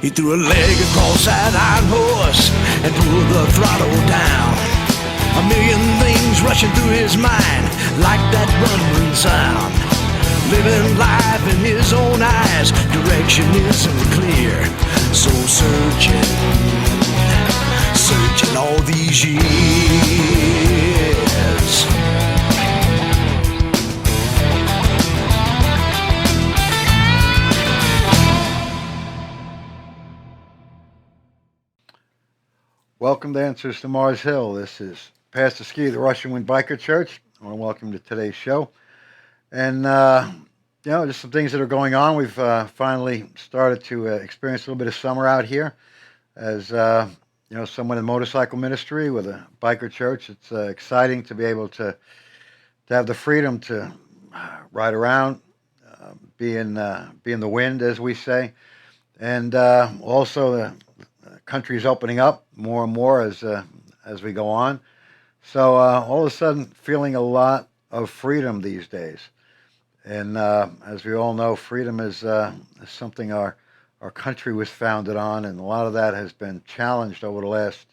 He threw a leg across that iron horse and pulled the throttle down. A million things rushing through his mind like that rumbling sound. Living life in his own eyes, direction isn't clear. So searching all these years. Welcome to Answers to Mars Hill. This is Pastor Ski of the Russian Wind Biker Church. I want to welcome you to today's show. And, just some things that are going on. We've finally started to experience a little bit of summer out here. As, someone in motorcycle ministry with a biker church, it's exciting to be able to have the freedom to ride around, be in the wind, as we say. And also the country's opening up more and more as we go on. So all of a sudden, feeling a lot of freedom these days. And as we all know, freedom is something our country was founded on, and a lot of that has been challenged over the last,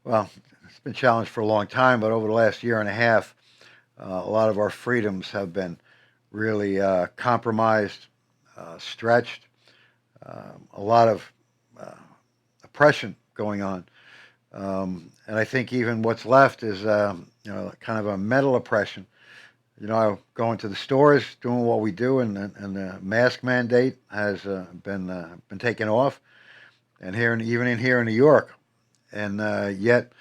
it's been challenged for a long time, but over the last year and a half, a lot of our freedoms have been really compromised, stretched, a lot of oppression going on. And I think even what's left is, kind of a mental oppression. Going to the stores, doing what we do, and the mask mandate has been taken off. And even here in New York. And yet,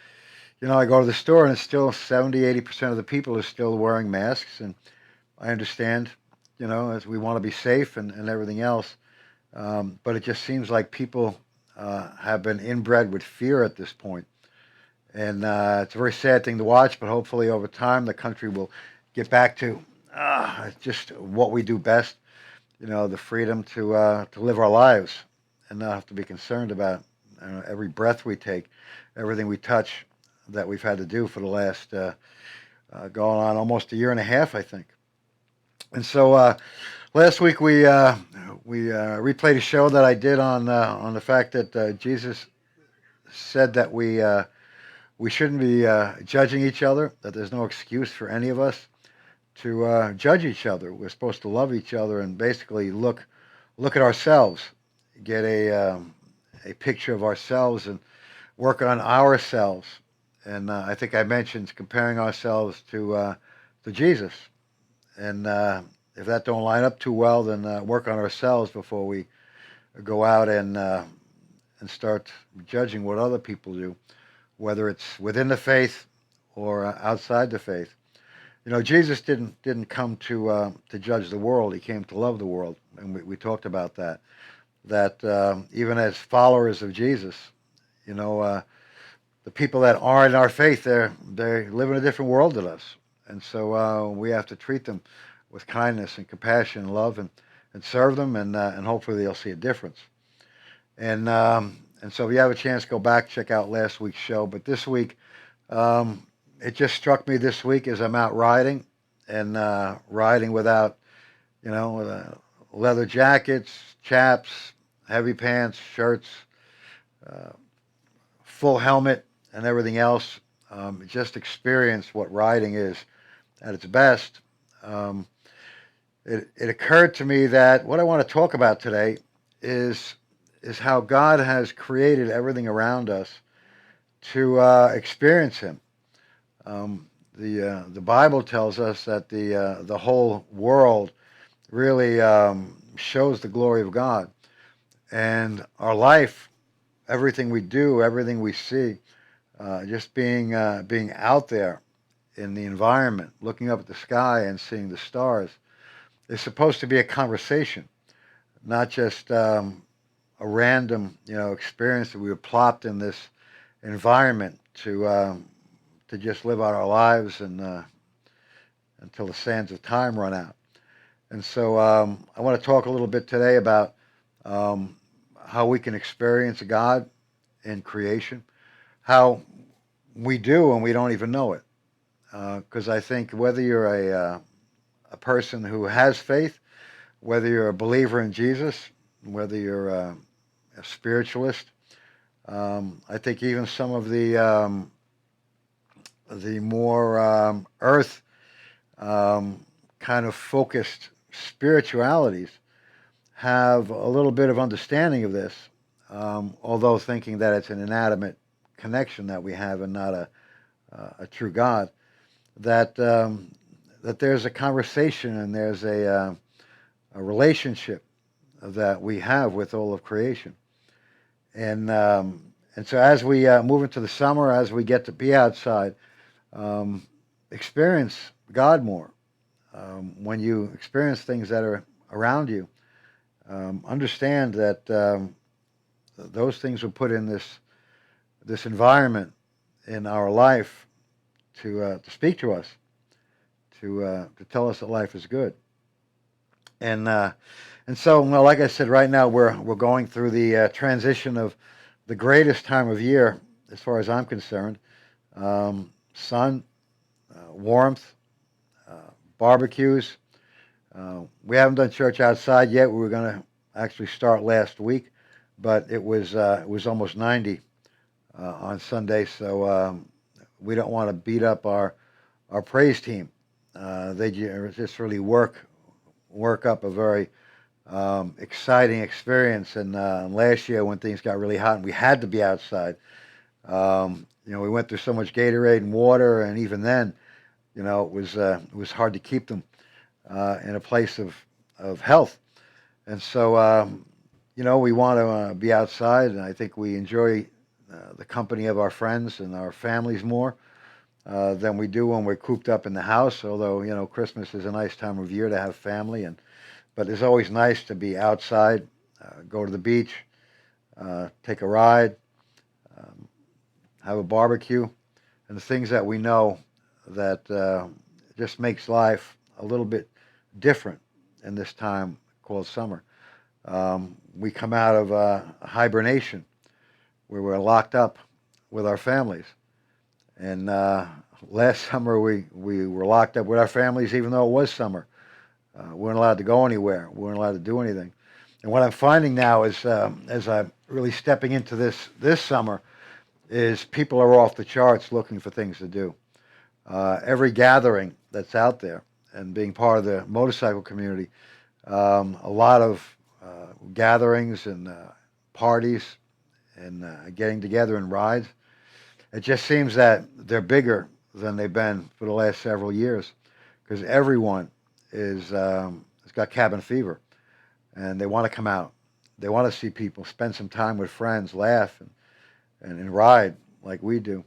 I go to the store and it's still 70-80% of the people are still wearing masks. And I understand, as we want to be safe and everything else. But it just seems like people have been inbred with fear at this point. And it's a very sad thing to watch, but hopefully over time the country will get back to just what we do best, the freedom to live our lives and not have to be concerned about every breath we take, everything we touch that we've had to do for the last going on almost a year and a half, I think. And so last week we replayed a show that I did on the fact that Jesus said that we shouldn't be judging each other, that there's no excuse for any of us to judge each other. We're supposed to love each other and basically look at ourselves, get a picture of ourselves and work on ourselves. And I think I mentioned comparing ourselves to Jesus. And if that don't line up too well, then work on ourselves before we go out and start judging what other people do, whether it's within the faith or outside the faith. Jesus didn't come to judge the world. He came to love the world, and we talked about that. That even as followers of Jesus, the people that aren't in our faith, they live in a different world than us, and so we have to treat them with kindness and compassion and love, and serve them, and hopefully they'll see a difference. And so if you have a chance, go back, check out last week's show. But this week, it just struck me this week as I'm out riding, and riding without, leather jackets, chaps, heavy pants, shirts, full helmet, and everything else. Just experience what riding is at its best. It occurred to me that what I want to talk about today is how God has created everything around us to experience Him. The Bible tells us that the whole world really shows the glory of God, and our life, everything we do, everything we see, just being out there in the environment, looking up at the sky and seeing the stars, is supposed to be a conversation, not just a random experience that we were plopped in this environment to just live out our lives and until the sands of time run out. And so I want to talk a little bit today about how we can experience God in creation, how we do and we don't even know it. Because I think whether you're a person who has faith, whether you're a believer in Jesus, whether you're a spiritualist. I think even some of the more earth kind of focused spiritualities have a little bit of understanding of this, although thinking that it's an inanimate connection that we have and not a true God. That that there's a conversation and there's a relationship that we have with all of creation, and so as we move into the summer, as we get to be outside, experience God more. When you experience things that are around you, understand that those things were put in this environment in our life to speak to us, to tell us that life is good. And so, well, like I said, right now we're going through the transition of the greatest time of year, as far as I'm concerned. Sun, warmth, barbecues. We haven't done church outside yet. We were going to actually start last week, but it was almost 90 on Sunday, so we don't want to beat up our praise team. They just really work up a very exciting experience. And last year, when things got really hot and we had to be outside, we went through so much Gatorade and water, and even then, it was hard to keep them in a place of health. And so, we want to be outside, and I think we enjoy the company of our friends and our families more than we do when we're cooped up in the house. Although, Christmas is a nice time of year to have family, but it's always nice to be outside, go to the beach, take a ride, have a barbecue, and the things that we know that just makes life a little bit different in this time called summer. We come out of hibernation where we're locked up with our families. And last summer we were locked up with our families even though it was summer. We weren't allowed to go anywhere. We weren't allowed to do anything. And what I'm finding now is, as I'm really stepping into this summer, is people are off the charts looking for things to do. Every gathering that's out there, and being part of the motorcycle community, a lot of gatherings and parties and getting together in rides. It just seems that they're bigger than they've been for the last several years, because everyone has got cabin fever, and they want to come out. They want to see people, spend some time with friends, laugh, and ride like we do.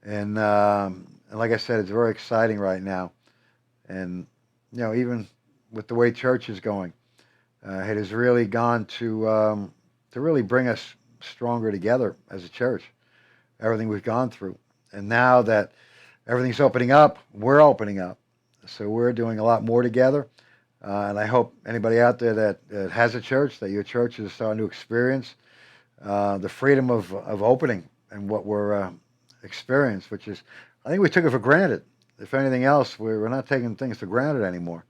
And like I said, it's very exciting right now. And even with the way church is going, it has really gone to really bring us stronger together as a church. Everything we've gone through, and now that everything's opening up, we're opening up. So we're doing a lot more together. And I hope anybody out there that has a church, that your church is starting to experience the freedom of opening and what we're experiencing, which is, I think we took it for granted. If anything else, we're not taking things for granted anymore.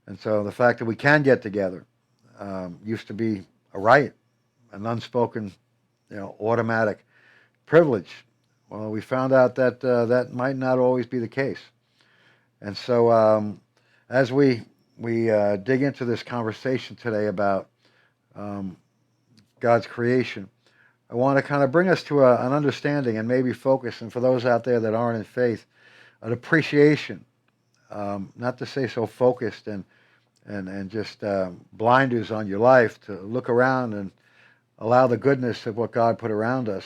And so the fact that we can get together used to be a right, an unspoken, automatic privilege. Well, we found out that that might not always be the case. And so as we dig into this conversation today about God's creation, I want to kind of bring us to an understanding and maybe focus, and for those out there that aren't in faith, an appreciation, not to say so focused and just blinders on your life, to look around and allow the goodness of what God put around us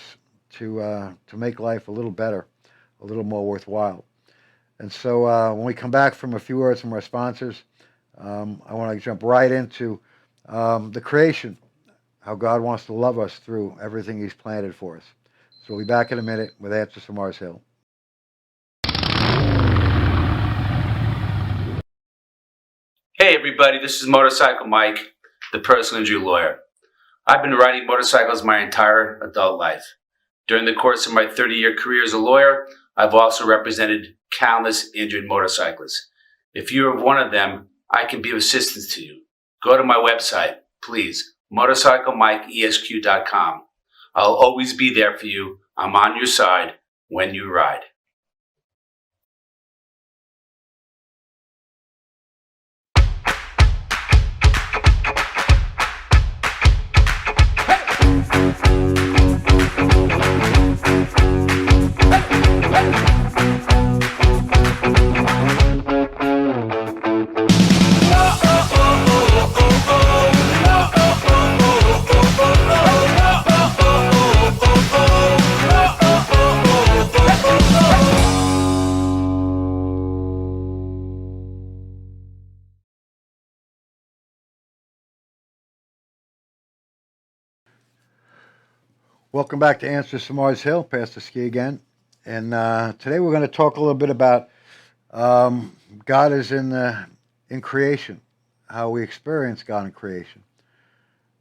to make life a little better, a little more worthwhile. And so when we come back from a few words from our sponsors, I want to jump right into the creation, how God wants to love us through everything He's planted for us. So we'll be back in a minute with Answers from Mars Hill. Hey everybody, this is Motorcycle Mike, the personal injury lawyer. I've been riding motorcycles my entire adult life. During the course of my 30-year career as a lawyer, I've also represented countless injured motorcyclists. If you're one of them, I can be of assistance to you. Go to my website, please. MotorcycleMikeESQ.com. I'll always be there for you. I'm on your side when you ride. Welcome back to Answers from Mars Hill. Pastor Ski again. And today we're going to talk a little bit about God is in creation, how we experience God in creation.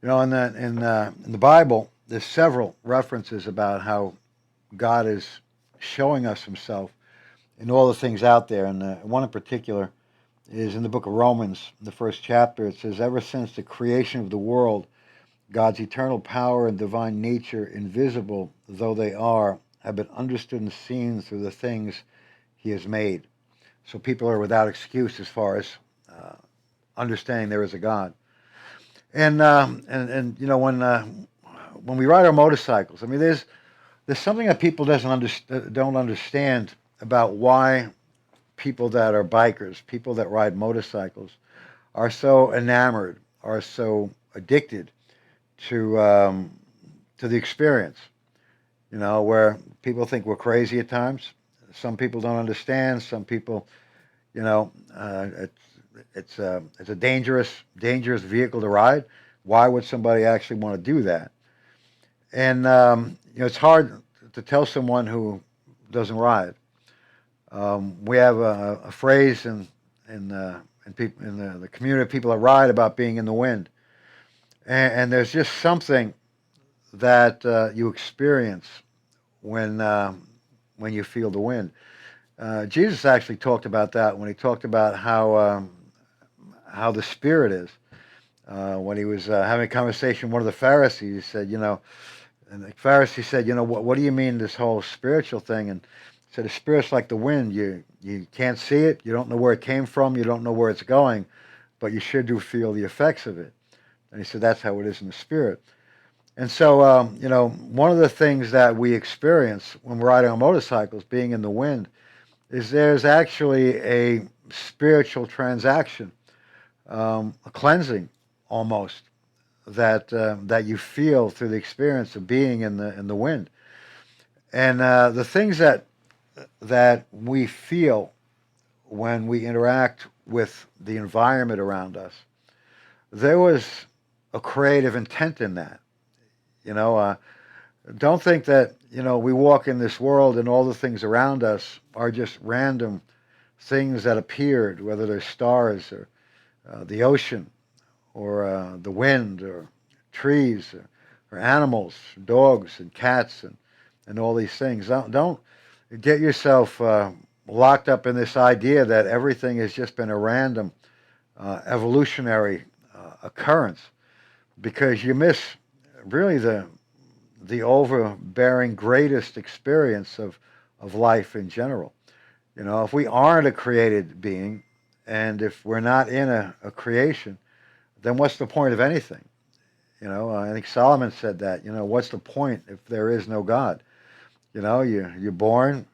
You know, in the Bible, there's several references about how God is showing us himself in all the things out there. And one in particular is in the book of Romans, the first chapter. It says, ever since the creation of the world, God's eternal power and divine nature, invisible though they are, have been understood and seen through the things he has made. So people are without excuse as far as understanding there is a God. And you know, when we ride our motorcycles, I mean, there's something that people don't understand about why people that are bikers, people that ride motorcycles, are so enamored, are so addicted to the experience. You know, where people think we're crazy at times. Some people don't understand. Some people, you know, it's a dangerous vehicle to ride. Why would somebody actually want to do that? And you know, it's hard to tell someone who doesn't ride. We have a phrase in the community of people that ride about being in the wind, and there's just something that you experience when you feel the wind. Jesus actually talked about that when he talked about how the Spirit is. When he was having a conversation with one of the Pharisees, he said, you know, and the Pharisee said, you know, what do you mean this whole spiritual thing? And he said, the Spirit's like the wind. You can't see it. You don't know where it came from. You don't know where it's going, but you sure do feel the effects of it. And he said, that's how it is in the Spirit. And so, you know, one of the things that we experience when we're riding on motorcycles, being in the wind, is there's actually a spiritual transaction, a cleansing almost, that you feel through the experience of being in the wind. And the things that we feel when we interact with the environment around us, there was a creative intent in that. You know, don't think that, you know, we walk in this world and all the things around us are just random things that appeared, whether they're stars or the ocean or the wind or trees or animals, dogs and cats and all these things. Don't get yourself locked up in this idea that everything has just been a random evolutionary occurrence, because you miss really the overbearing greatest experience of life in general. You know, if we aren't a created being, and if we're not in a creation, then what's the point of anything? You know, I think Solomon said that. You know, what's the point if there is no God? You know, you're born,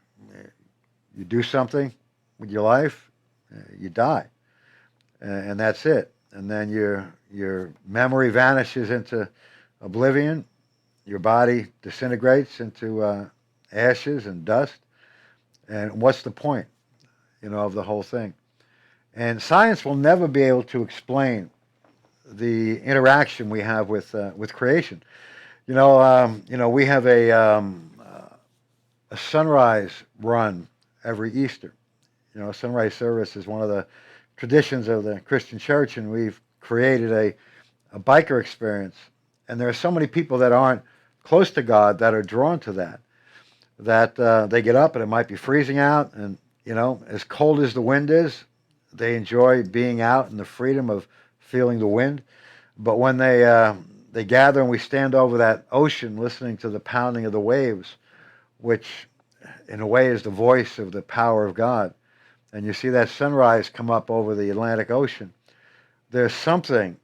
you do something with your life, you die, and that's it. And then your memory vanishes into oblivion. Your body disintegrates into ashes and dust. And what's the point, you know, of the whole thing? And science will never be able to explain the interaction we have with creation. You know, we have a sunrise run every Easter. You know, sunrise service is one of the traditions of the Christian church, and we've created a biker experience. And there are so many people that aren't close to God that are drawn to that they get up and it might be freezing out, and, you know, as cold as the wind is, they enjoy being out in the freedom of feeling the wind. But when they they gather and we stand over that ocean listening to the pounding of the waves, which in a way is the voice of the power of God. And you see that sunrise come up over the Atlantic Ocean. There's something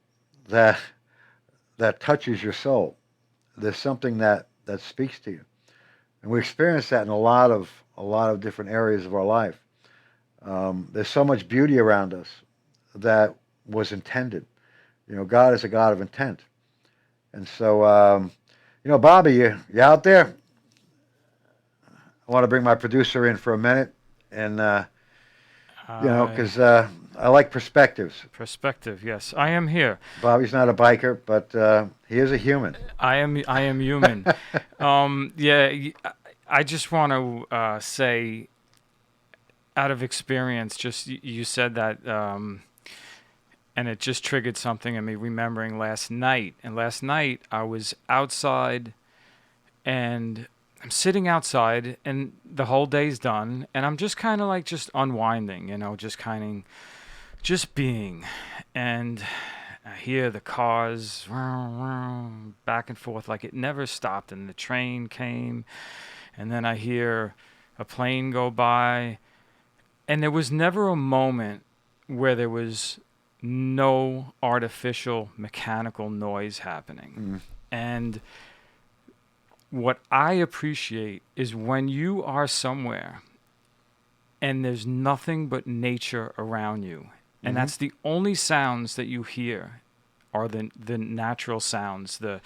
that touches your soul. There's something that speaks to you. And we experience that in a lot of different areas of our life. There's so much beauty around us that was intended. God is a God of intent. And so, Bobby, you out there? I want to bring my producer in for a minute, and because I like perspectives. Perspective, yes, I am here. Bobby's not a biker, but he is a human. I am human. I just want to say, out of experience, just you said that, and it just triggered something in me remembering last night. And last night I was outside, and I'm sitting outside, and the whole day's done, and I'm just kind of like just unwinding, just being. And I hear the cars back and forth like it never stopped, and the train came, and then I hear a plane go by, and there was never a moment where there was no artificial mechanical noise happening. And what I appreciate is when you are somewhere and there's nothing but nature around you, and that's the only sounds that you hear are the natural sounds, the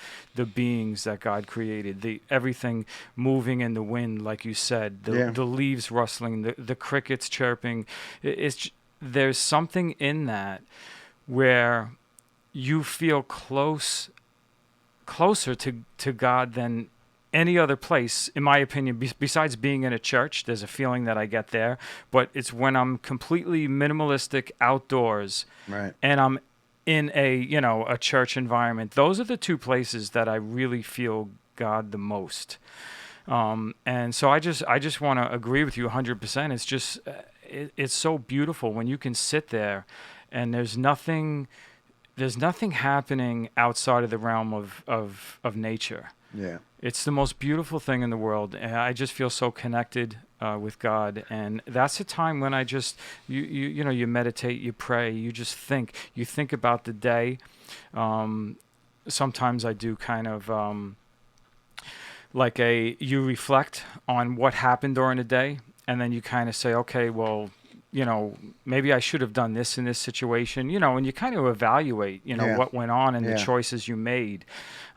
beings that God created, the everything moving in the wind, like you said, the leaves rustling, the crickets chirping. There's something in that where you feel closer to God than any other place, in my opinion, besides being in a church. There's a feeling that I get there, but it's when I'm completely minimalistic outdoors, right, and I'm in a church environment. Those are the two places that I really feel God the most. And so I just want to agree with you 100%. It's just it's so beautiful when you can sit there, and there's nothing happening outside of the realm of nature. Yeah. It's the most beautiful thing in the world, and I just feel so connected with God. And that's a time when I just you meditate, you pray, you think about the day. Sometimes I do kind of you reflect on what happened during the day, and then you kind of say, okay, well, maybe I should have done this in this situation, and you kind of evaluate, what went on and the choices you made.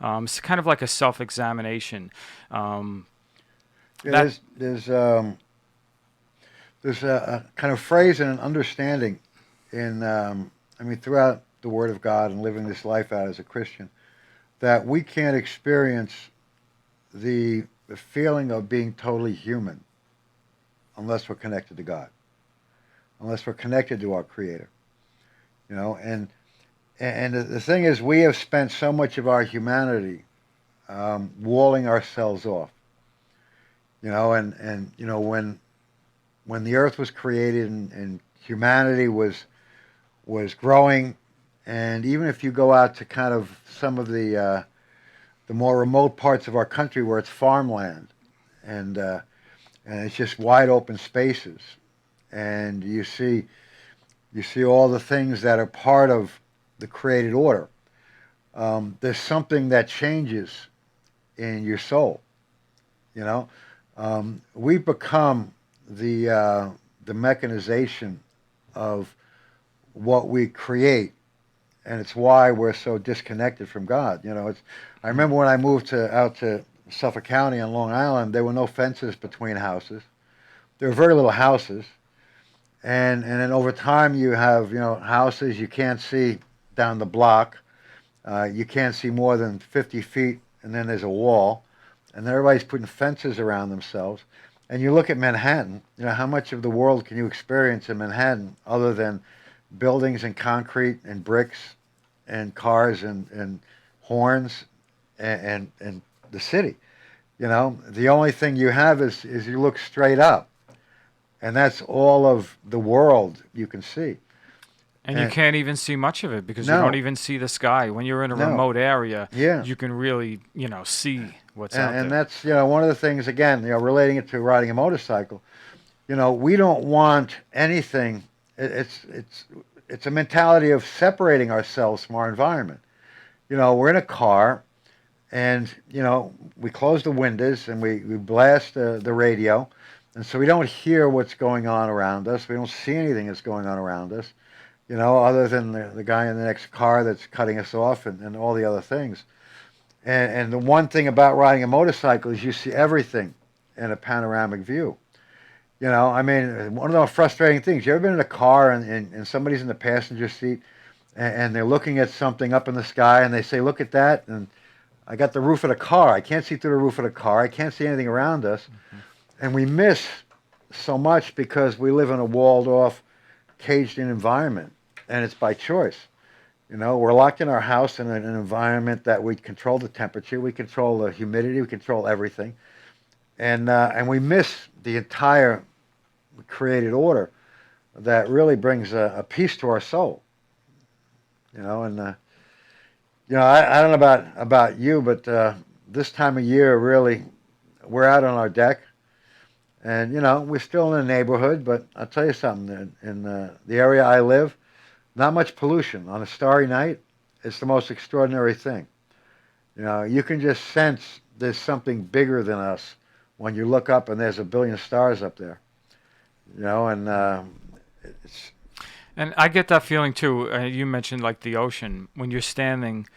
It's kind of like a self-examination. There's a kind of phrase and an understanding throughout the Word of God and living this life out as a Christian, that we can't experience the feeling of being totally human unless we're connected to God, unless we're connected to our Creator. And the thing is, we have spent so much of our humanity walling ourselves off. When the earth was created and humanity was growing, and even if you go out to kind of some of the more remote parts of our country where it's farmland, and it's just wide open spaces, and you see all the things that are part of the created order, there's something that changes in your soul. We've become the mechanization of what we create, and it's why we're so disconnected from God. I remember when I moved out to Suffolk County on Long Island, there were no fences between houses. There were very little houses, and then over time you have houses you can't see down the block. You can't see more than 50 feet, and then there's a wall, and then everybody's putting fences around themselves. And you look at Manhattan, how much of the world can you experience in Manhattan other than buildings and concrete and bricks and cars and horns and the city? The only thing you have is you look straight up, and that's all of the world you can see. And you can't even see much of it because you No. don't even see the sky. When you're in a No. remote area, Yeah. you can really, see what's out And there. that's, one of the things, again, relating it to riding a motorcycle. We don't want anything. It's a mentality of separating ourselves from our environment. We're in a car, and we close the windows and we blast the radio, and so we don't hear what's going on around us. We don't see anything that's going on around us, other than the guy in the next car that's cutting us off and all the other things. And the one thing about riding a motorcycle is you see everything in a panoramic view. I mean, one of the frustrating things, you ever been in a car and somebody's in the passenger seat and they're looking at something up in the sky and they say, look at that, and I got the roof of the car. I can't see through the roof of the car. I can't see anything around us. Mm-hmm. And we miss so much because we live in a walled-off, caged-in environment, and it's by choice. We're locked in our house in an environment that we control the temperature, we control the humidity, we control everything. And we miss the entire created order that really brings a peace to our soul. I don't know about you, but this time of year, really, we're out on our deck, and we're still in the neighborhood. But I'll tell you something: in the area I live, not much pollution. On a starry night, it's the most extraordinary thing. You can just sense there's something bigger than us when you look up and there's a billion stars up there. It's. And I get that feeling too. You mentioned like the ocean when you're standing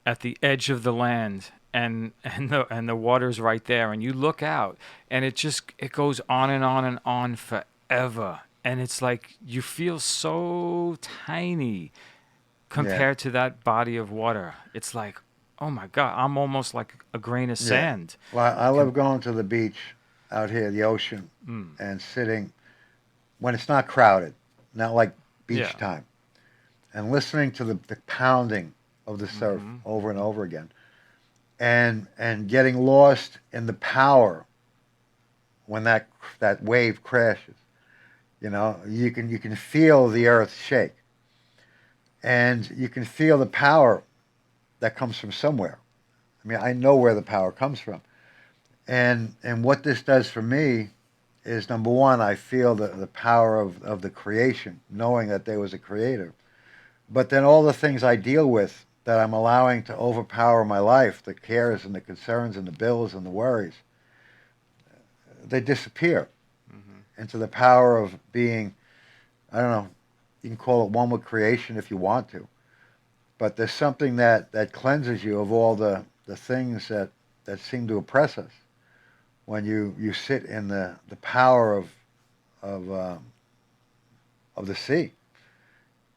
at the edge of the land and the water's right there, and you look out, and it goes on and on forever, and it's like you feel so tiny compared to that body of water. It's like, oh my God, I'm almost like a grain of sand. Well, I love going to the beach out here, the ocean, and sitting when it's not crowded, not like beach time, and listening to the pounding of the surf over and over again, and getting lost in the power when that wave crashes. You can feel the earth shake, and you can feel the power that comes from somewhere. I mean, I know where the power comes from, and what this does for me is, number one, I feel the power of the creation, knowing that there was a creator. But then all the things I deal with that I'm allowing to overpower my life, the cares and the concerns and the bills and the worries, they disappear into the power of being, I don't know, you can call it one with creation if you want to. But there's something that cleanses you of all the things that seem to oppress us when you sit in the power of the sea.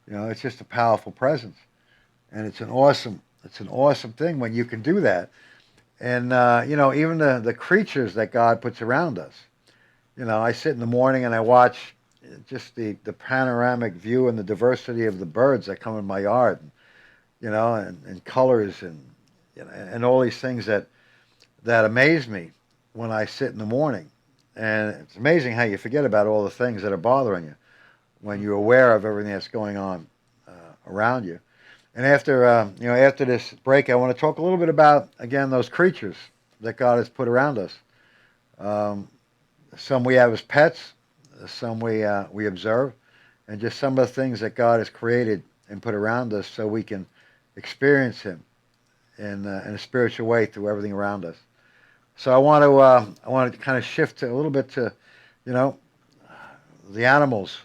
It's just a powerful presence, and it's an awesome thing when you can do that. And even the creatures that God puts around us. I sit in the morning and I watch just the panoramic view and the diversity of the birds that come in my yard, and colors and all these things that amaze me when I sit in the morning. And it's amazing how you forget about all the things that are bothering you when you're aware of everything that's going on around you. And after this break, I want to talk a little bit about, again, those creatures that God has put around us. Some we have as pets, some we observe, and just some of the things that God has created and put around us so we can experience Him in a spiritual way through everything around us. So I want to kind of shift a little bit to, the animals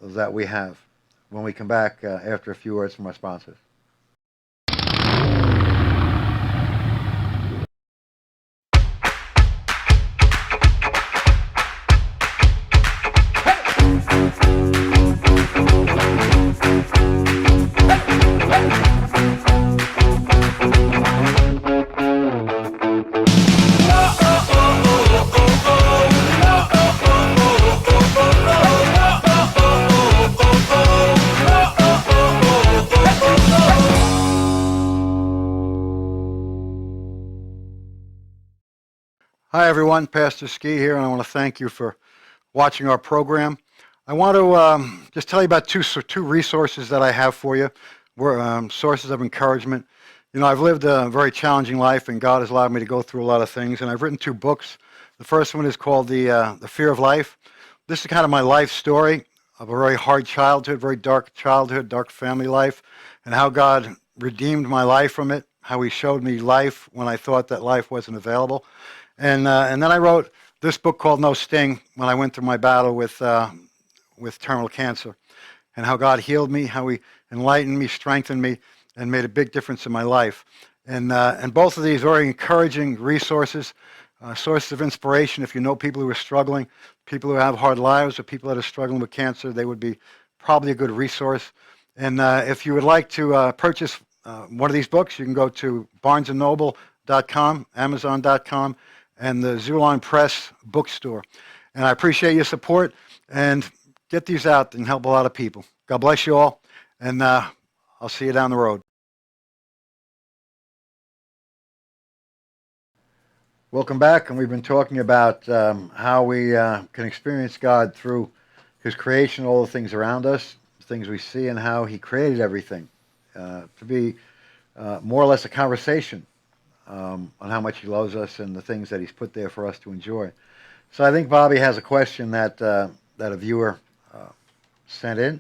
that we have when we come back after a few words from our sponsors. Hi everyone, Pastor Ski here, and I want to thank you for watching our program. I want to just tell you about two resources that I have for you. Sources of encouragement. You know, I've lived a very challenging life, and God has allowed me to go through a lot of things. And I've written 2 books. The first one is called The Fear of Life. This is kind of my life story of a very hard childhood, very dark childhood, dark family life, and how God redeemed my life from it, how he showed me life when I thought that life wasn't available. And then I wrote this book called No Sting when I went through my battle with terminal cancer, and how God healed me, how he enlightened me, strengthened me, and made a big difference in my life. And both of these very encouraging resources, sources of inspiration. If you know people who are struggling, people who have hard lives, or people that are struggling with cancer, they would be probably a good resource. And if you would like to purchase one of these books, you can go to BarnesandNoble.com, Amazon.com, and the Zulon Press bookstore. And I appreciate your support, and get these out and help a lot of people. God bless you all, and I'll see you down the road. Welcome back, and we've been talking about how we can experience God through his creation, all the things around us, the things we see, and how he created everything to be more or less a conversation on how much he loves us and the things that he's put there for us to enjoy. So I think Bobby has a question that a viewer sent in.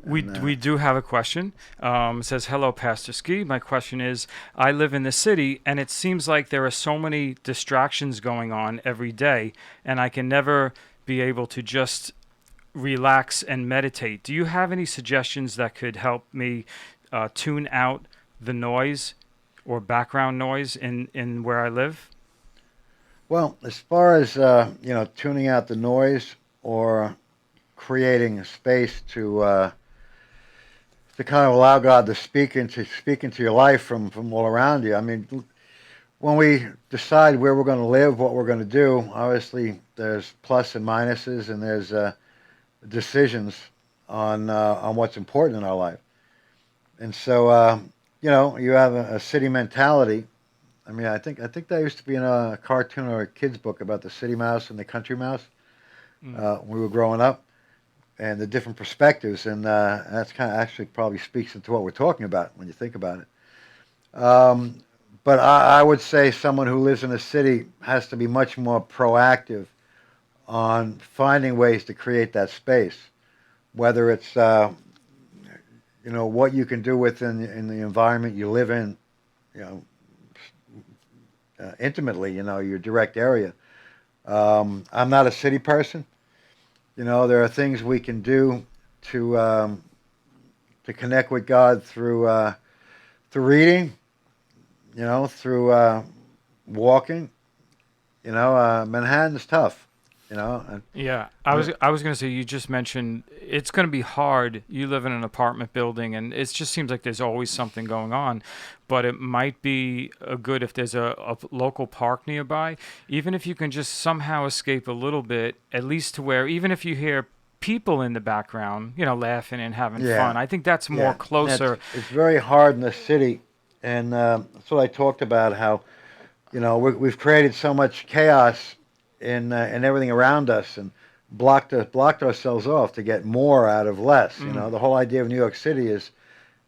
We do have a question. It says, "Hello, Pastor Ski. My question is, I live in the city, and it seems like there are so many distractions going on every day, and I can never be able to just relax and meditate. Do you have any suggestions that could help me tune out the noise or background noise in where I live?" Well, as far as tuning out the noise or creating a space to kind of allow God to speak into your life from all around you. I mean, when we decide where we're going to live, what we're going to do, obviously there's plus and minuses, and there's decisions on what's important in our life. And so you have a city mentality. I mean, I think that used to be in a cartoon or a kid's book about the city mouse and the country mouse when we were growing up, and the different perspectives, and that's kind of actually probably speaks into what we're talking about when you think about it. But I would say someone who lives in a city has to be much more proactive on finding ways to create that space, whether it's what you can do in the environment you live in, intimately, your direct area. I'm not a city person. There are things we can do to connect with God through reading, through walking. Manhattan's tough. Yeah, I was going to say, you just mentioned it's going to be hard. You live in an apartment building, and it just seems like there's always something going on. But it might be good if there's a local park nearby, even if you can just somehow escape a little bit, at least to where even if you hear people in the background, laughing and having fun, I think that's more closer. It's very hard in the city, and that's what I talked about. How we've created so much chaos in everything around us, and blocked ourselves off to get more out of less. The whole idea of New York City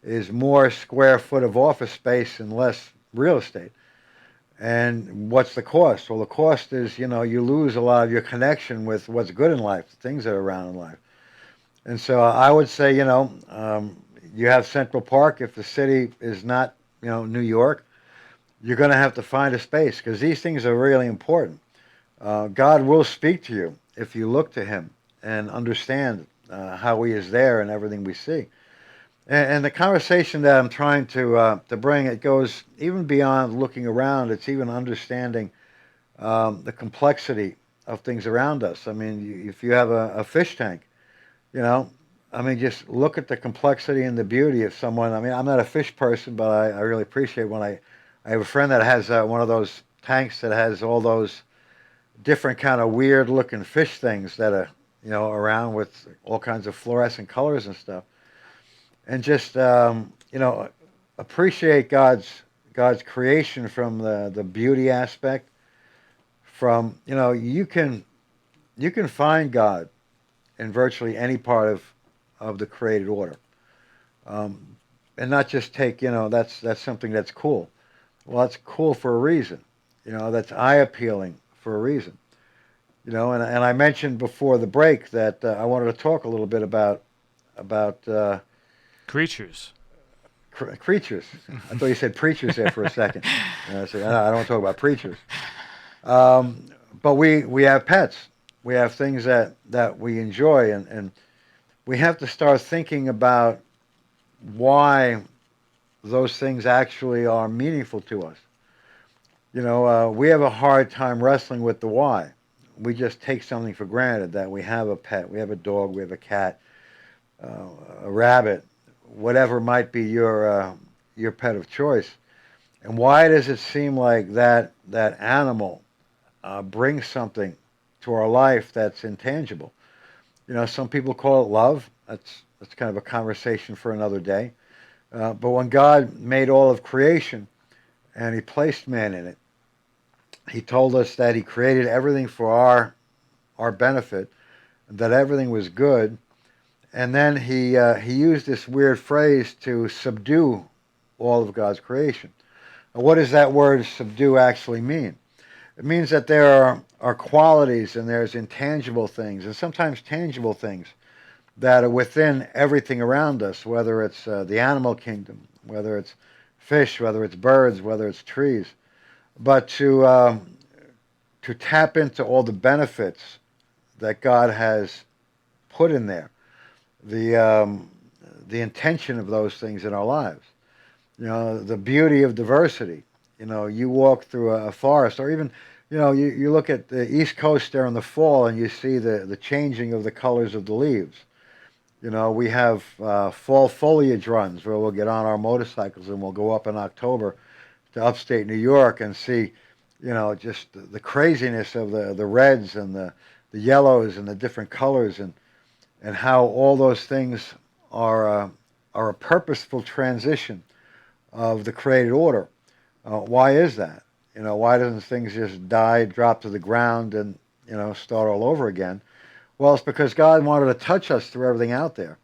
is more square foot of office space and less real estate. And what's the cost? Well, the cost is you lose a lot of your connection with what's good in life, the things that are around in life. And so I would say you have Central Park. If the city is not New York, you're going to have to find a space, because these things are really important. God will speak to you if you look to him and understand how he is there in everything we see. And the conversation that I'm trying to bring, it goes even beyond looking around. It's even understanding the complexity of things around us. I mean, if you have a fish tank, just look at the complexity and the beauty of someone. I mean, I'm not a fish person, but I really appreciate when I have a friend that has one of those tanks that has all those different kind of weird looking fish things that are around with all kinds of fluorescent colors and stuff, and just appreciate God's creation from the beauty aspect. From you can find God in virtually any part of the created order. And not just take, that's something that's cool. Well, that's cool for a reason. That's eye appealing for a reason. And I mentioned before the break that I wanted to talk a little bit about Creatures. creatures. I thought you said preachers there for a second. And I said, I don't want to talk about preachers. But we have pets. We have things that we enjoy, and we have to start thinking about why those things actually are meaningful to us. We have a hard time wrestling with the why. We just take something for granted that we have a pet, we have a dog, we have a cat, a rabbit, whatever might be your pet of choice. And why does it seem like that animal brings something to our life that's intangible? Some people call it love. That's kind of a conversation for another day. But when God made all of creation and He placed man in it, He told us that He created everything for our benefit, that everything was good, and then He used this weird phrase to subdue all of God's creation. Now, what does that word subdue actually mean? It means that there are qualities and there's intangible things and sometimes tangible things that are within everything around us, whether it's the animal kingdom, whether it's fish, whether it's birds, whether it's trees. But to tap into all the benefits that God has put in there, the intention of those things in our lives, the beauty of diversity. You walk through a forest, or even, you look at the East Coast there in the fall, and you see the changing of the colors of the leaves. We have fall foliage runs where we'll get on our motorcycles and we'll go up in October to upstate New York and see, just the craziness of the reds and the yellows and the different colors, and how all those things are a purposeful transition of the created order. Why is that? Why doesn't things just die, drop to the ground, and start all over again? Well, it's because God wanted to touch us through everything out there.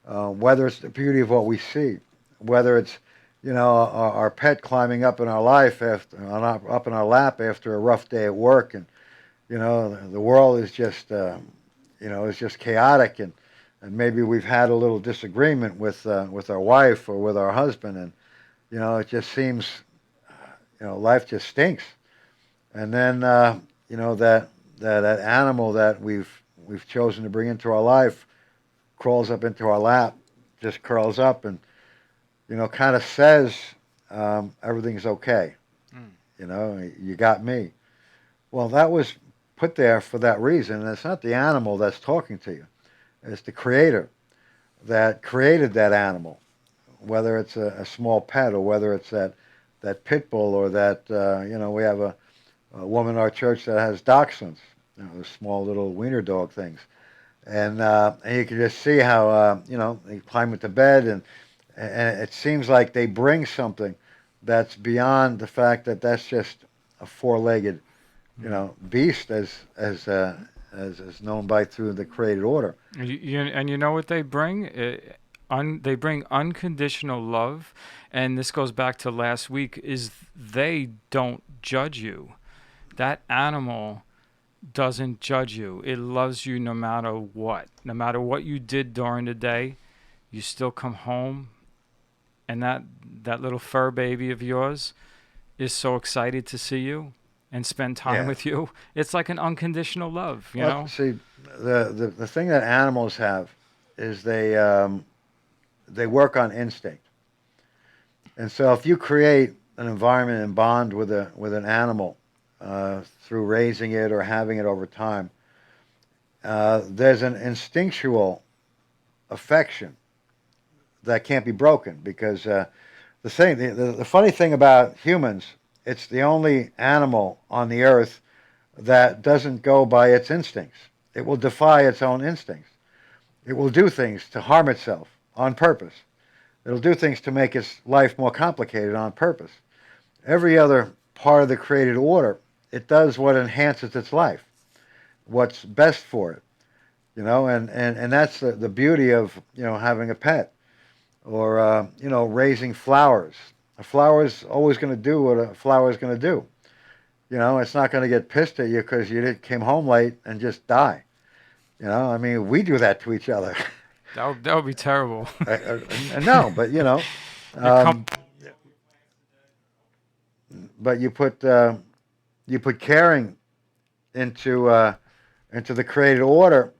Whether it's the beauty of what we see, whether it's our pet climbing up in our life up in our lap after a rough day at work, and the world is just is just chaotic, and maybe we've had a little disagreement with our wife or with our husband, and it just seems life just stinks. And then that animal that we've chosen to bring into our life crawls up into our lap, just curls up, and kind of says everything's okay. You got me. Well, that was put there for that reason, and it's not the animal that's talking to you. It's the Creator that created that animal, whether it's a small pet or whether it's that pit bull, or that we have a woman in our church that has dachshunds, the small little wiener dog things, and you can just see how they climb into bed, and it seems like they bring something that's beyond the fact that that's just a four-legged beast as known by through the created order. And you know what they bring? They bring unconditional love, and this goes back to last week, is they don't judge you. That animal doesn't judge you. It loves you no matter what. No matter what you did during the day, you still come home, and that little fur baby of yours is so excited to see you and spend time with you. It's like an unconditional love, you know? See, the thing that animals have is they work on instinct. And so if you create an environment and bond with an animal through raising it or having it over time, there's an instinctual affection that can't be broken, because the funny thing about humans, it's the only animal on the earth that doesn't go by its instincts. It will defy its own instincts. It will do things to harm itself on purpose. It'll do things to make its life more complicated on purpose. Every other part of the created order, it does what enhances its life, what's best for it. and that's the beauty of, having a pet or, raising flowers. A flower is always going to do what a flower is going to do. It's not going to get pissed at you because came home late and just die. I mean, we do that to each other. That would be terrible. No, but, You come, um, but you put caring into the created order,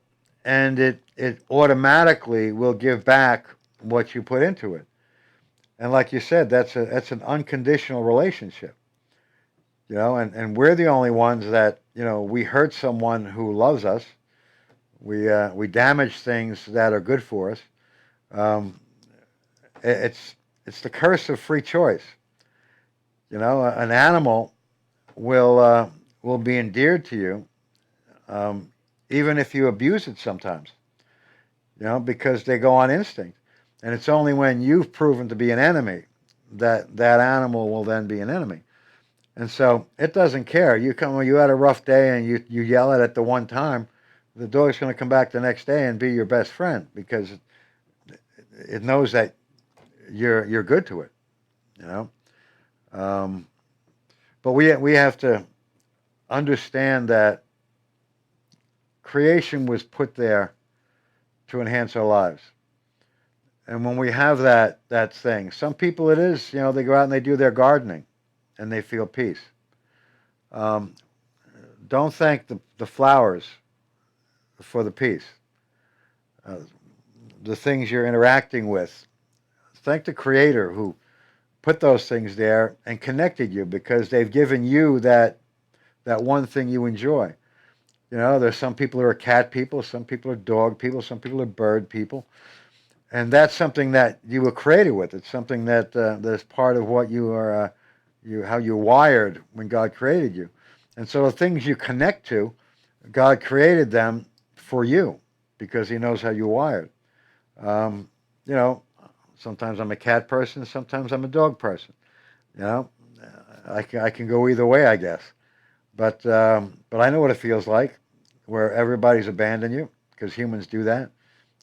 and it automatically will give back what you put into it. And like you said, that's an unconditional relationship. And we're the only ones that, we hurt someone who loves us. We damage things that are good for us. Um, it's the curse of free choice. An animal will be endeared to you, even if you abuse it sometimes. Because they go on instinct, and it's only when you've proven to be an enemy that that animal will then be an enemy. And so it doesn't care. You had a rough day and you yell at it the one time, the dog's going to come back the next day and be your best friend because it knows that you're good to it. You know. But we have to understand that creation was put there to enhance our lives. And when we have that thing, some people it is, they go out and they do their gardening and they feel peace. Don't thank the flowers for the peace. The things you're interacting with. Thank the Creator who put those things there and connected you because they've given you that one thing you enjoy. There's some people who are cat people, some people are dog people, some people are bird people. And that's something that you were created with. It's something that's part of what you are, how you're wired when God created you. And so the things you connect to, God created them for you because He knows how you're wired. Sometimes I'm a cat person, sometimes I'm a dog person. I can go either way, I guess. But I know what it feels like, where everybody's abandoned you because humans do that.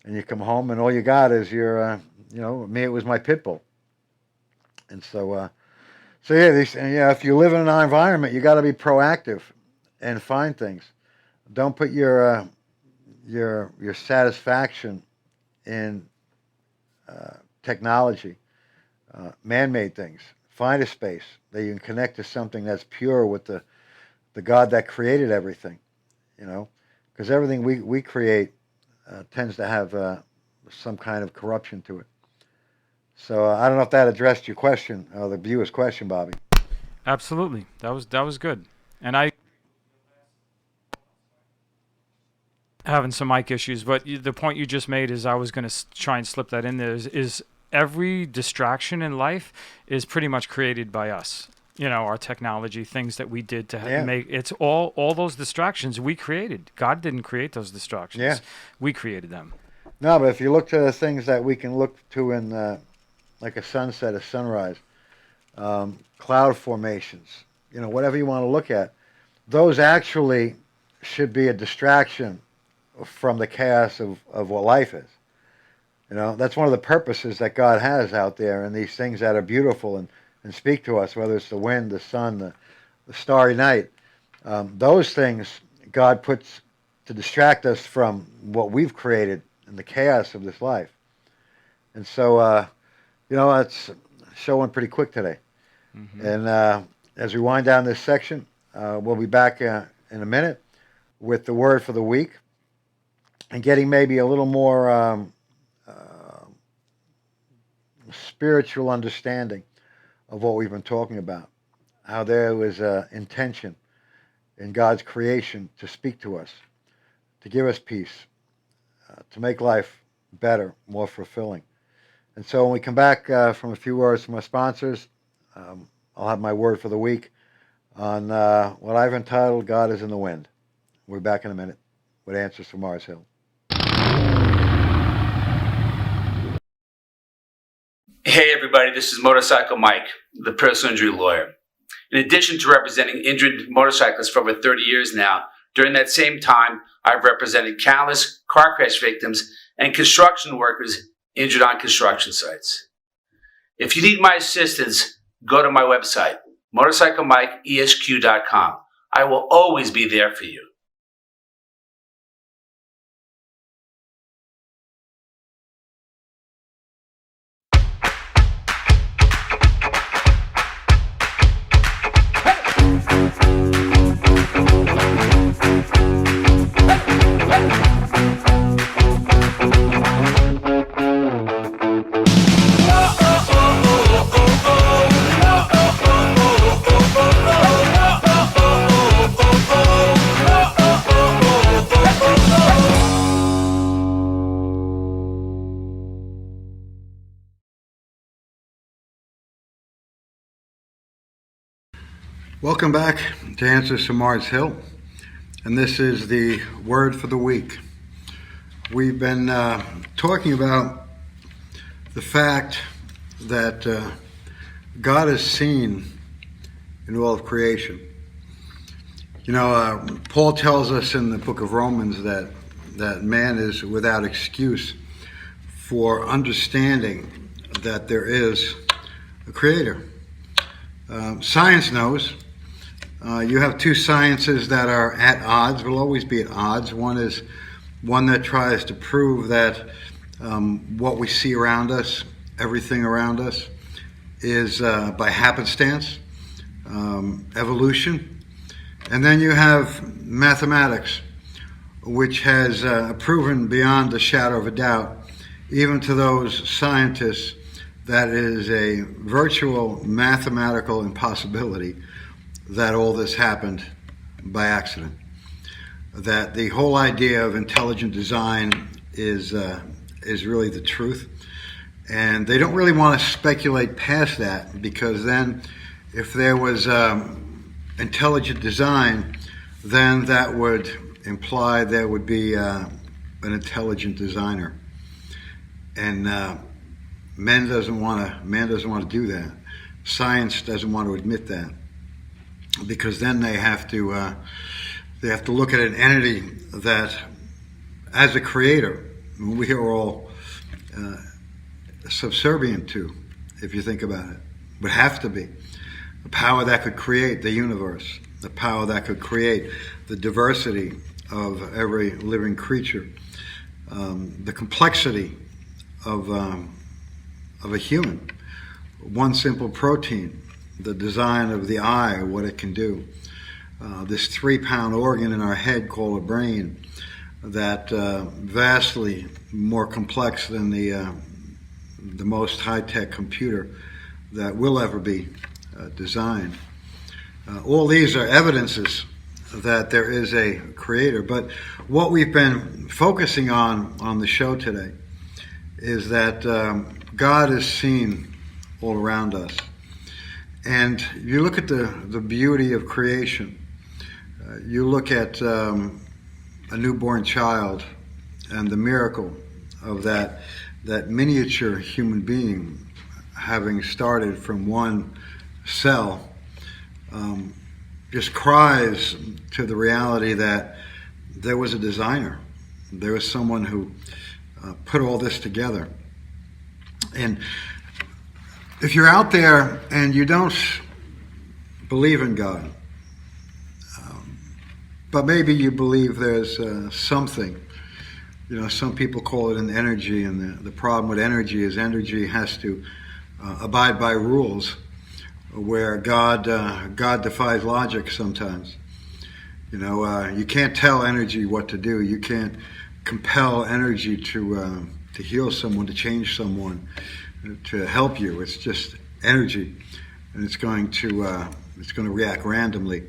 And you come home and all you got is your, me, it was my pit bull. And so if you live in an environment, you got to be proactive and find things. Don't put your satisfaction in technology, man-made things. Find a space that you can connect to something that's pure with the God that created everything. Because everything we create tends to have some kind of corruption to it. So I don't know if that addressed your question, the viewer's question, Bobby. absolutely. That was good. And I having some mic issues, but the point you just made is I was going to try and slip that in there. Is every distraction in life is pretty much created by us. Our technology, things that we did to make it's all those distractions we created. God didn't create those distractions. Yeah. We created them. No, but if you look to the things that we can look to in like a sunset, a sunrise, cloud formations, whatever you want to look at, those actually should be a distraction from the chaos of what life is. That's one of the purposes that God has out there, and these things that are beautiful and speak to us, whether it's the wind, the sun, the starry night. Those things God puts to distract us from what we've created and the chaos of this life. And so, it's showing pretty quick today. Mm-hmm. And as we wind down this section, we'll be back in a minute with the word for the week and getting maybe a little more spiritual understanding of what we've been talking about, how there was intention in God's creation to speak to us, to give us peace, to make life better, more fulfilling. And so when we come back from a few words from our sponsors, I'll have my word for the week on what I've entitled God is in the Wind. We'll be back in a minute with answers from Mars Hill. Hey everybody, this is Motorcycle Mike, the personal injury lawyer. In addition to representing injured motorcyclists for over 30 years now, During that same time, I've represented countless car crash victims and construction workers injured on construction sites. If you need my assistance, go to my website, motorcyclemikeesq.com. I will always be there for you. Welcome back to Answers from Mars Hill, and this is the word for the week. We've been talking about the fact that God is seen in all of creation. You know, Paul tells us in the book of Romans that man is without excuse for understanding that there is a creator. Science knows. You have two sciences that are at odds, will always be at odds. One is one that tries to prove that what we see around us, everything around us, is by happenstance, evolution. And then you have mathematics, which has proven beyond a shadow of a doubt, even to those scientists, that it is a virtual mathematical impossibility that all this happened by accident. That the whole idea of intelligent design is really the truth. And they don't really want to speculate past that, because then if there was intelligent design, then that would imply there would be an intelligent designer. And man doesn't want to do that. Science doesn't want to admit that, because then they have to look at an entity that, as a creator, we are all subservient to, if you think about it. Would have to be a power that could create the universe, the power that could create the diversity of every living creature, the complexity of a human, one simple protein, the design of the eye, what it can do, this 3-pound organ in our head called a brain, that vastly more complex than the most high-tech computer that will ever be designed. All these are evidences that there is a creator. But what we've been focusing on the show today is that God is seen all around us. And you look at the beauty of creation. You look at a newborn child and the miracle of that miniature human being having started from one cell, just cries to the reality that there was a designer. There was someone who put all this together. And if you're out there and you don't believe in God, but maybe you believe there's something, some people call it an energy, and the problem with energy is energy has to abide by rules, where God defies logic sometimes. You can't tell energy what to do. You can't compel energy to heal someone, to change someone, to help you. It's just energy, and it's going to react randomly,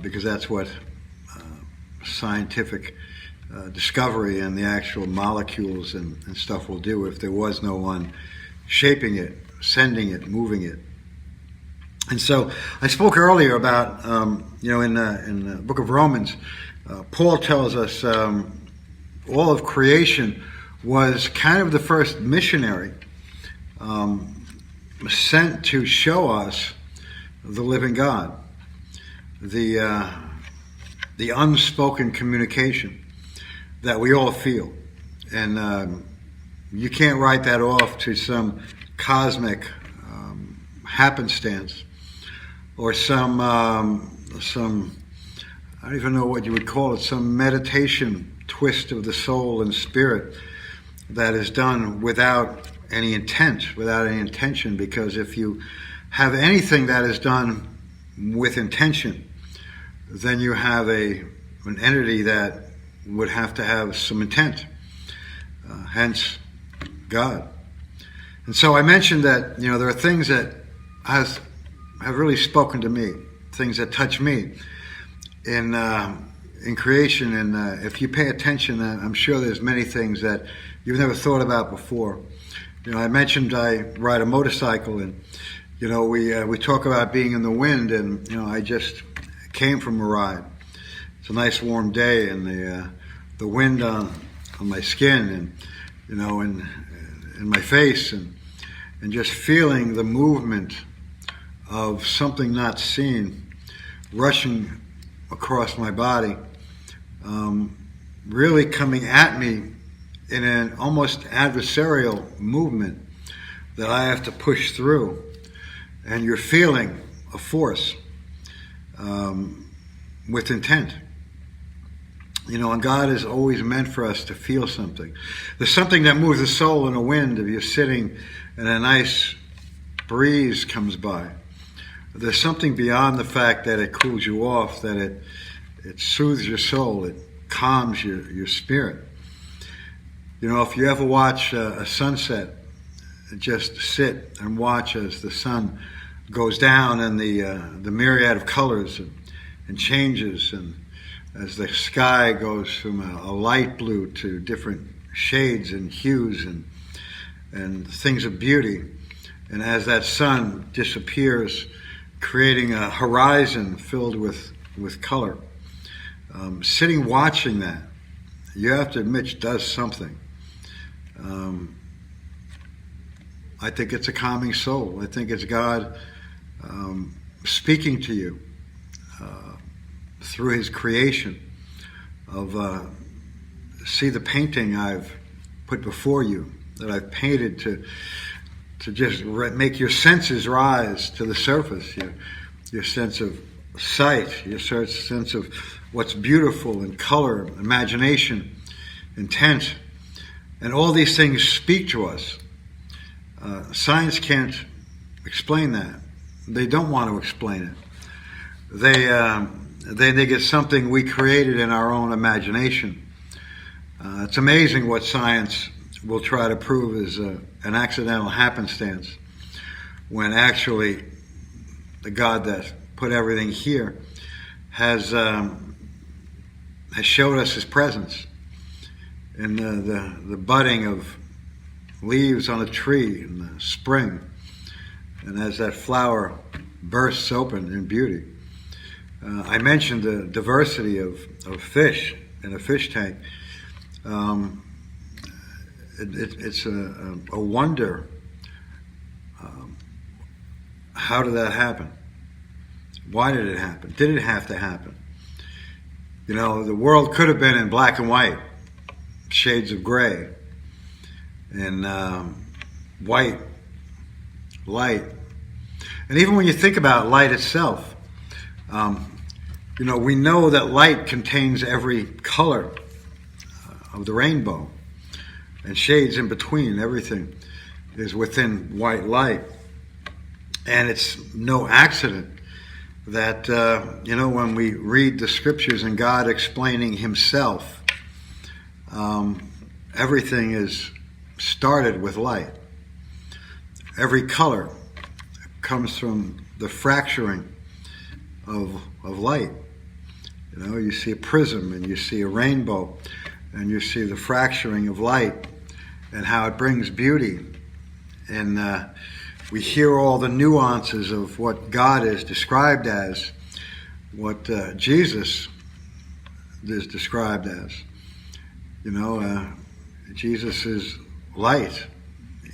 because that's what scientific discovery and the actual molecules and stuff will do if there was no one shaping it, sending it, moving it. And so I spoke earlier about, in the book of Romans, Paul tells us all of creation was kind of the first missionary sent to show us the living God, the the unspoken communication that we all feel. And you can't write that off to some cosmic happenstance or some I don't even know what you would call it, some meditation twist of the soul and spirit that is done without any intent, without any intention. Because if you have anything that is done with intention, then you have an entity that would have to have some intent, hence God. And so I mentioned that, there are things that have really spoken to me, things that touch me in creation. And if you pay attention, I'm sure there's many things that you've never thought about before. I mentioned I ride a motorcycle, and we talk about being in the wind, and I just came from a ride. It's a nice warm day, and the wind on my skin, and in my face, and just feeling the movement of something not seen rushing across my body, really coming at me in an almost adversarial movement that I have to push through. And you're feeling a force with intent. And God is always meant for us to feel something. There's something that moves the soul in a wind. If you're sitting and a nice breeze comes by, there's something beyond the fact that it cools you off, that it soothes your soul, it calms your spirit. If you ever watch a sunset, just sit and watch as the sun goes down and the myriad of colors and changes, and as the sky goes from a light blue to different shades and hues and things of beauty, and as that sun disappears, creating a horizon filled with color. Sitting watching that, you have to admit, does something. I think it's a calming soul. I think it's God speaking to you through his creation of see the painting I've put before you, that I've painted to just make your senses rise to the surface, your sense of sight, your sense of what's beautiful and color, imagination, intent. And all these things speak to us. Science can't explain that. They don't want to explain it. They think it's something we created in our own imagination. It's amazing what science will try to prove is an accidental happenstance, when actually the God that put everything here has showed us his presence in the budding of leaves on a tree in the spring, and as that flower bursts open in beauty. I mentioned the diversity of fish in a fish tank. It's a wonder. How did that happen? Why did it happen? Did it have to happen? The world could have been in black and white, shades of gray, and white, light. And even when you think about light itself, we know that light contains every color of the rainbow, and shades in between. Everything is within white light. And it's no accident that, when we read the scriptures and God explaining himself, everything is started with light. Every color comes from the fracturing of light. You see a prism, and you see a rainbow, and you see the fracturing of light and how it brings beauty. And we hear all the nuances of what God is described as, what Jesus is described as. Jesus is light.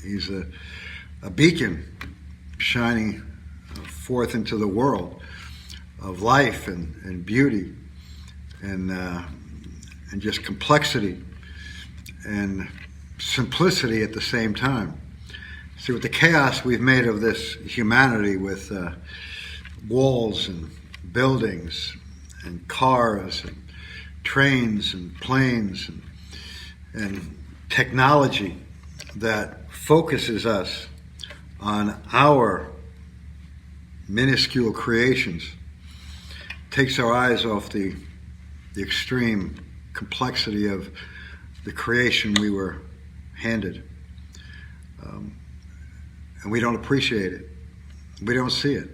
He's a beacon shining forth into the world of life and beauty. and just complexity and simplicity at the same time. See, with the chaos we've made of this humanity, with walls and buildings and cars and trains and planes and technology that focuses us on our minuscule creations, takes our eyes off the extreme complexity of the creation we were handed. And we don't appreciate it. We don't see it.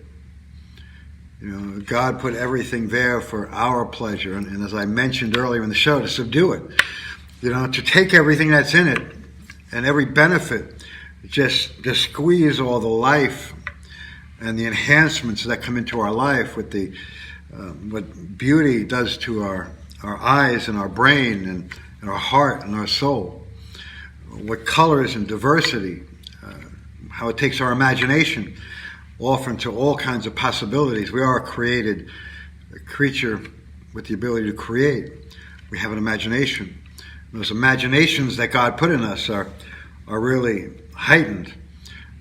You know, God put everything there for our pleasure, and as I mentioned earlier in the show, to subdue it. You know, to take everything that's in it and every benefit, just to squeeze all the life and the enhancements that come into our life with the what beauty does to our eyes and our brain and our heart and our soul, what colors and diversity, how it takes our imagination off into all kinds of possibilities. We are a created creature with the ability to create. We have an imagination. And those imaginations that God put in us are really heightened,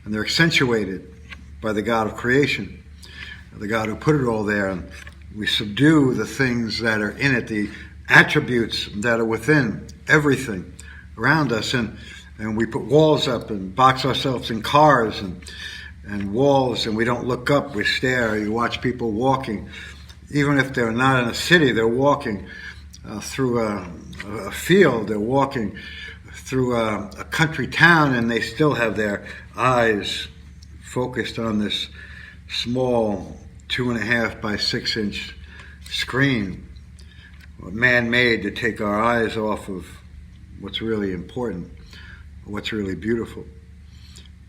and they're accentuated by the God of creation, the God who put it all there. And we subdue the things that are in it, the attributes that are within everything around us, and we put walls up and box ourselves in cars and walls, and we don't look up, we stare. You watch people walking, even if they're not in a city, they're walking through a field, they're walking through a country town, and they still have their eyes focused on this small 2.5 by 6 inch screen, man-made, to take our eyes off of what's really important, what's really beautiful,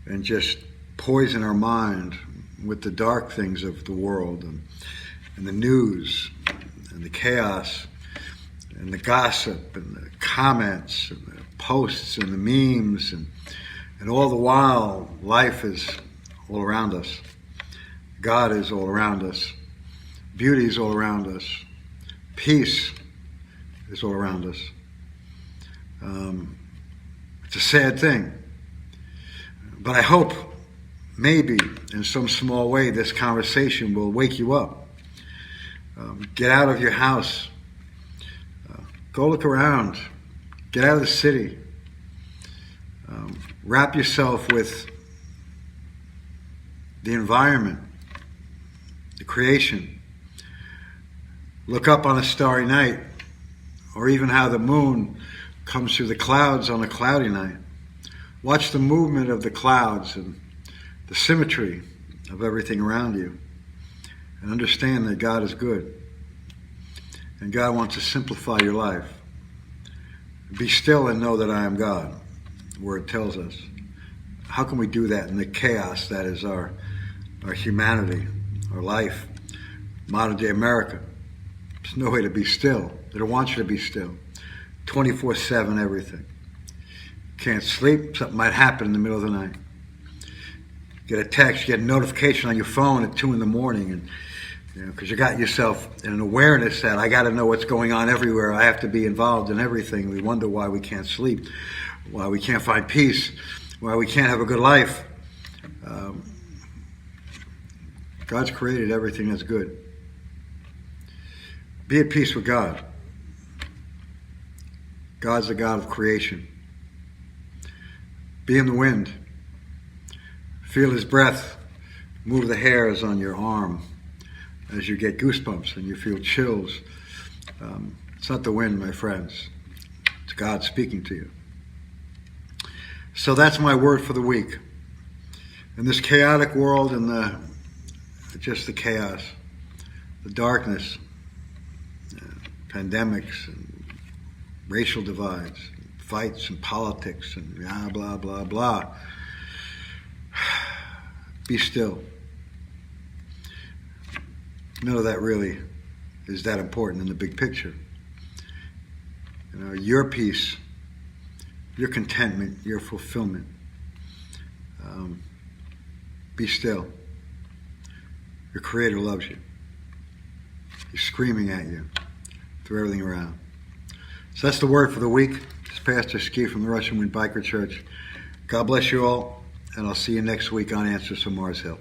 and just poison our mind with the dark things of the world and the news and the chaos and the gossip and the comments and the posts and the memes, and all the while life is all around us. God is all around us. Beauty is all around us. Peace is all around us. It's a sad thing. But I hope maybe in some small way this conversation will wake you up. Get out of your house. Go look around. Get out of the city. Wrap yourself with the environment, the creation. Look up on a starry night, or even how the moon comes through the clouds on a cloudy night. Watch the movement of the clouds and the symmetry of everything around you, and understand that God is good, and God wants to simplify your life. Be still and know that I am God, where it tells us. How can we do that in the chaos that is our humanity, our life, modern day America? There's no way to be still. They don't want you to be still. 24/7 everything. Can't sleep, something might happen in the middle of the night. Get a text, get a notification on your phone at 2 a.m, and because you got yourself in an awareness that I got to know what's going on everywhere. I have to be involved in everything. We wonder why we can't sleep, why we can't find peace, why we can't have a good life. God's created everything that's good. Be at peace with God. God's the God of creation. Be in the wind. Feel his breath move the hairs on your arm as you get goosebumps and you feel chills. It's not the wind, my friends. It's God speaking to you. So that's my word for the week. In this chaotic world and just the chaos, the darkness, pandemics and racial divides, fights and politics and blah, blah, blah, blah. Be still. None of that really is that important in the big picture. Your peace, your contentment, your fulfillment. Be still. Your Creator loves you. He's screaming at you. through everything around. So that's the word for the week. This is Pastor Ski from the Russian Wind Biker Church. God bless you all, and I'll see you next week on Answers from Mars Hill.